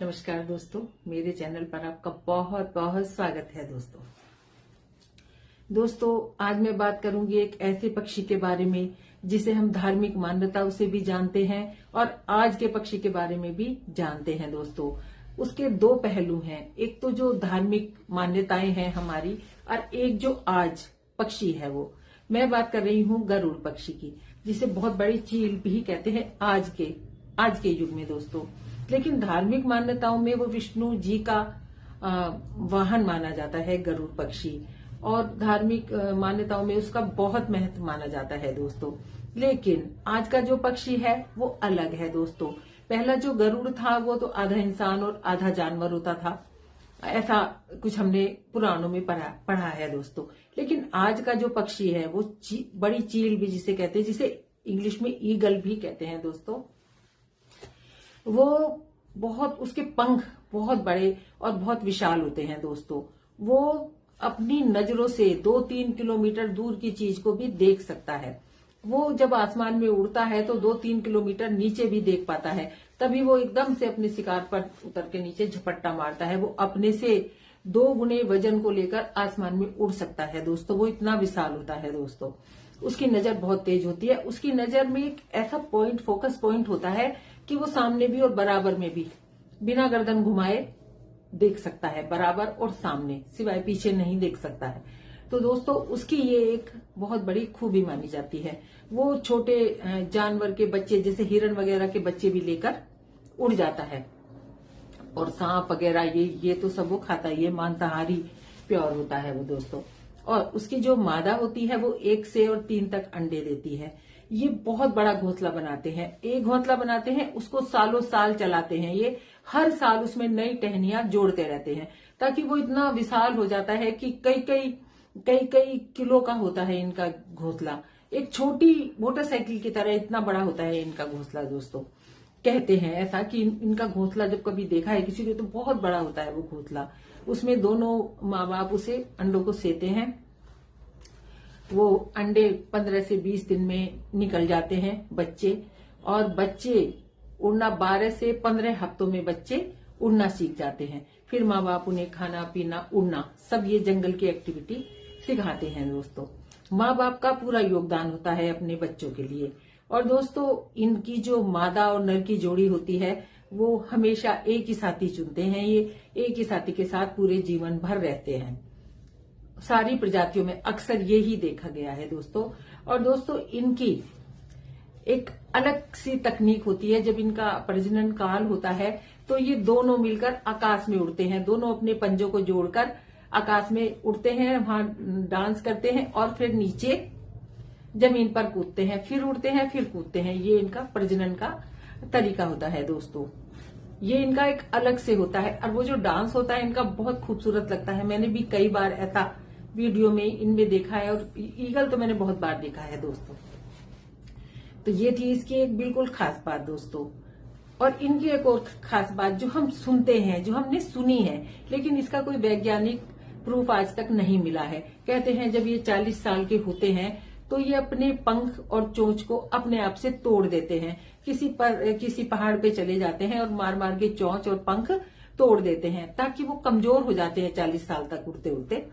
नमस्कार दोस्तों, मेरे चैनल पर आपका बहुत बहुत स्वागत है। दोस्तों आज मैं बात करूंगी एक ऐसे पक्षी के बारे में जिसे हम धार्मिक मान्यताओं से भी जानते हैं और आज के पक्षी के बारे में भी जानते हैं। दोस्तों उसके दो पहलू हैं, एक तो जो धार्मिक मान्यताएं हैं हमारी और एक जो आज पक्षी है वो मैं बात कर रही हूँ गरुड़ पक्षी की, जिसे बहुत बड़ी चील भी कहते हैं आज के युग में दोस्तों। लेकिन धार्मिक मान्यताओं में वो विष्णु जी का वाहन माना जाता है गरुड़ पक्षी, और धार्मिक मान्यताओं में उसका बहुत महत्व माना जाता है दोस्तों। लेकिन आज का जो पक्षी है वो अलग है दोस्तों। पहला जो गरुड़ था वो तो आधा इंसान और आधा जानवर होता था, ऐसा कुछ हमने पुराणों में पढ़ा है दोस्तों। लेकिन आज का जो पक्षी है वो बड़ी चील भी जिसे कहते हैं, जिसे इंग्लिश में ईगल भी कहते हैं दोस्तों। वो उसके पंख बहुत बड़े और बहुत विशाल होते हैं दोस्तों। वो अपनी नजरों से 2-3 किलोमीटर दूर की चीज को भी देख सकता है। वो जब आसमान में उड़ता है तो 2-3 किलोमीटर नीचे भी देख पाता है, तभी वो एकदम से अपने शिकार पर उतर के नीचे झपट्टा मारता है। वो अपने से 2 गुने वजन को लेकर आसमान में उड़ सकता है दोस्तों। वो इतना विशाल होता है दोस्तों। उसकी नजर बहुत तेज होती है। उसकी नजर में एक ऐसा फोकस पॉइंट होता है कि वो सामने भी और बराबर में भी बिना गर्दन घुमाए देख सकता है, बराबर और सामने, सिवाय पीछे नहीं देख सकता है। तो दोस्तों उसकी ये एक बहुत बड़ी खूबी मानी जाती है। वो छोटे जानवर के बच्चे जैसे हिरन वगैरह के बच्चे भी लेकर उड़ जाता है, और सांप वगैरह ये तो सब वो खाता है। ये मांसाहारी प्योर होता है वो दोस्तों। और उसकी जो मादा होती है वो 1 से और 3 तक अंडे देती है। ये बहुत बड़ा घोंसला बनाते हैं। एक घोंसला बनाते हैं, उसको सालों साल चलाते हैं। ये हर साल उसमें नई टहनियां जोड़ते रहते हैं, ताकि वो इतना विशाल हो जाता है कि कई किलो का होता है इनका घोंसला। एक छोटी मोटरसाइकिल की तरह इतना बड़ा होता है इनका घोंसला दोस्तों। कहते हैं ऐसा कि इनका घोंसला जब कभी देखा है किसी ने तो बहुत बड़ा होता है वो घोंसला। उसमें दोनों माँ बाप उसे अंडों को सेते हैं। वो अंडे 15 से 20 दिन में निकल जाते हैं बच्चे, और बच्चे उड़ना 12 से 15 हफ्तों में बच्चे उड़ना सीख जाते हैं। फिर माँ बाप उन्हें खाना पीना उड़ना सब ये जंगल की एक्टिविटी सिखाते हैं दोस्तों। माँ बाप का पूरा योगदान होता है अपने बच्चों के लिए। और दोस्तों इनकी जो मादा और नर की जोड़ी होती है वो हमेशा एक ही साथी चुनते हैं। ये एक ही साथी के साथ पूरे जीवन भर रहते हैं। सारी प्रजातियों में अक्सर ये ही देखा गया है दोस्तों। और दोस्तों इनकी एक अलग सी तकनीक होती है। जब इनका प्रजनन काल होता है तो ये दोनों मिलकर आकाश में उड़ते हैं। दोनों अपने पंजों को जोड़कर आकाश में उड़ते हैं, वहां डांस करते हैं और फिर नीचे जमीन पर कूदते हैं, फिर उड़ते हैं, फिर कूदते हैं। ये इनका प्रजनन का तरीका होता है दोस्तों। ये इनका एक अलग से होता है, और वो जो डांस होता है इनका बहुत खूबसूरत लगता है। मैंने भी कई बार ऐसा वीडियो में इनमें देखा है, और ईगल तो मैंने बहुत बार देखा है दोस्तों। तो ये थी इसकी एक बिल्कुल खास बात दोस्तों। और इनकी एक और खास बात जो हम सुनते हैं, जो हमने सुनी है, लेकिन इसका कोई वैज्ञानिक प्रूफ आज तक नहीं मिला है। कहते हैं जब ये 40 साल के होते हैं तो ये अपने पंख और चोंच को अपने आप से तोड़ देते हैं। किसी पहाड़ पे चले जाते हैं और मार मार के चोंच और पंख तोड़ देते हैं, ताकि वो कमजोर हो जाते हैं 40 साल तक उड़ते उड़ते,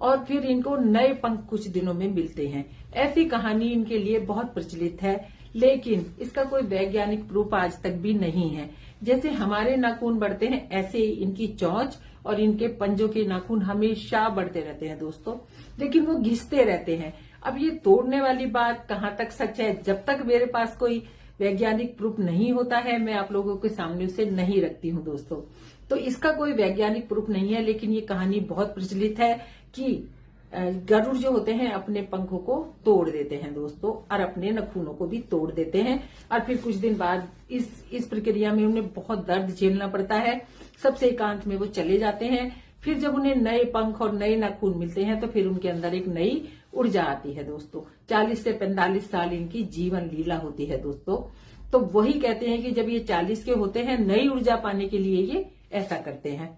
और फिर इनको नए पंख कुछ दिनों में मिलते हैं। ऐसी कहानी इनके लिए बहुत प्रचलित है, लेकिन इसका कोई वैज्ञानिक प्रूफ आज तक भी नहीं है। जैसे हमारे नाखून बढ़ते हैं, ऐसे ही इनकी चोंच और इनके पंजों के नाखून हमेशा बढ़ते रहते हैं दोस्तों, लेकिन वो घिसते रहते हैं। अब ये तोड़ने वाली बात कहाँ तक सच है, जब तक मेरे पास कोई वैज्ञानिक प्रूफ नहीं होता है मैं आप लोगों के सामने उसे नहीं रखती हूँ दोस्तों। तो इसका कोई वैज्ञानिक प्रूफ नहीं है, लेकिन ये कहानी बहुत प्रचलित है कि गरुड़ जो होते हैं अपने पंखों को तोड़ देते हैं दोस्तों, और अपने नाखूनों को भी तोड़ देते हैं। और फिर कुछ दिन बाद इस प्रक्रिया में उन्हें बहुत दर्द झेलना पड़ता है। सबसे एकांत में वो चले जाते हैं। फिर जब उन्हें नए पंख और नए नाखून मिलते हैं तो फिर उनके अंदर एक नई ऊर्जा आती है दोस्तों। 40 से 45 साल इनकी जीवन लीला होती है दोस्तों। तो वही कहते हैं कि जब ये 40 के होते हैं, नई ऊर्जा पाने के लिए ये ऐसा करते हैं।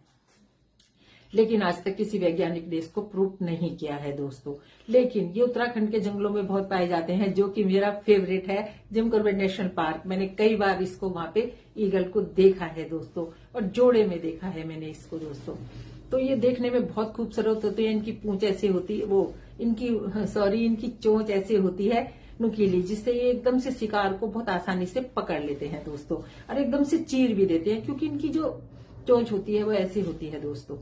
लेकिन आज तक किसी वैज्ञानिक ने इसको प्रूव नहीं किया है दोस्तों। लेकिन ये उत्तराखंड के जंगलों में बहुत पाए जाते हैं, जो कि मेरा फेवरेट है जिम कॉर्बेट नेशनल पार्क। मैंने कई बार इसको वहां पे ईगल को देखा है दोस्तों, और जोड़े में देखा है मैंने इसको दोस्तों। तो ये देखने में बहुत खूबसूरत होती है। इनकी पूंछ ऐसी होती है, इनकी चोंच ऐसी होती है नुकीली, जिससे ये एकदम से शिकार को बहुत आसानी से पकड़ लेते हैं दोस्तों, और एकदम से चीर भी देते हैं, क्योंकि इनकी जो चोंच होती है वो ऐसी होती है दोस्तों।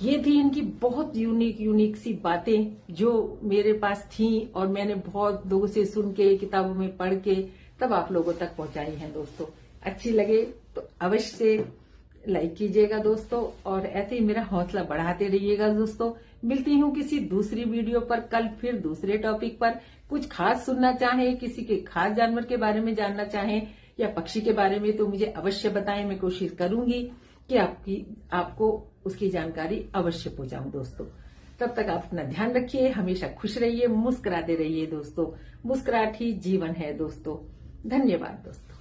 ये थी इनकी बहुत यूनिक सी बातें जो मेरे पास थी, और मैंने बहुत लोगों से सुन के, किताबों में पढ़ के तब आप लोगों तक पहुंचाई हैं दोस्तों। अच्छी लगे तो अवश्य से लाइक कीजिएगा दोस्तों, और ऐसे ही मेरा हौसला बढ़ाते रहिएगा दोस्तों। मिलती हूँ किसी दूसरी वीडियो पर कल, फिर दूसरे टॉपिक पर। कुछ खास सुनना चाहें, किसी के खास जानवर के बारे में जानना चाहें या पक्षी के बारे में, तो मुझे अवश्य बताएं। मैं कोशिश करूंगी कि आपको उसकी जानकारी अवश्य पहुंचाऊं दोस्तों। तब तक आप अपना ध्यान रखिए, हमेशा खुश रहिए, मुस्कुराते रहिए दोस्तों। मुस्कुराहट ही जीवन है दोस्तों। धन्यवाद दोस्तों।